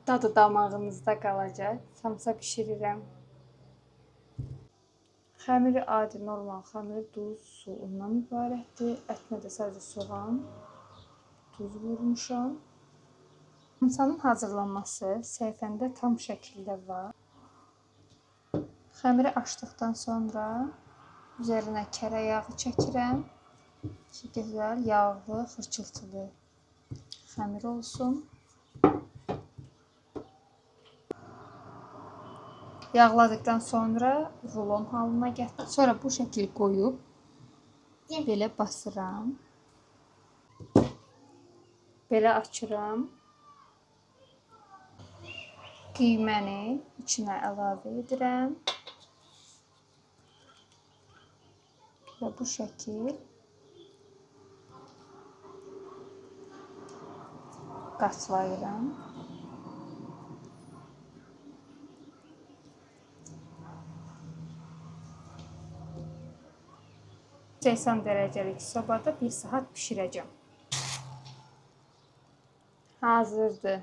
Dadı damağınızda qalacaq. Samsa bişirirəm. Xəmiri adi, normal xəmir, duz, su, undan ibarətdir. Ətinə də sadəcə soğan, tuz vurmuşam. Samsanın hazırlanması səhifəndə tam şəkildə var. Xəmiri açdıqdan sonra üzərinə kərə yağı çəkirəm ki, gözəl yağlı, xırçıltılı xəmir olsun. Yağladıqdan sonra rulon halına gətirir. Sonra bu şəkil qoyub belə basıram. Belə açıram. Qiyməni içinə əlavə edirəm. Və bu şəkil qatlayıram. %80 dərəcəlik sobada 1 saat bişirəcəm. Hazırdır.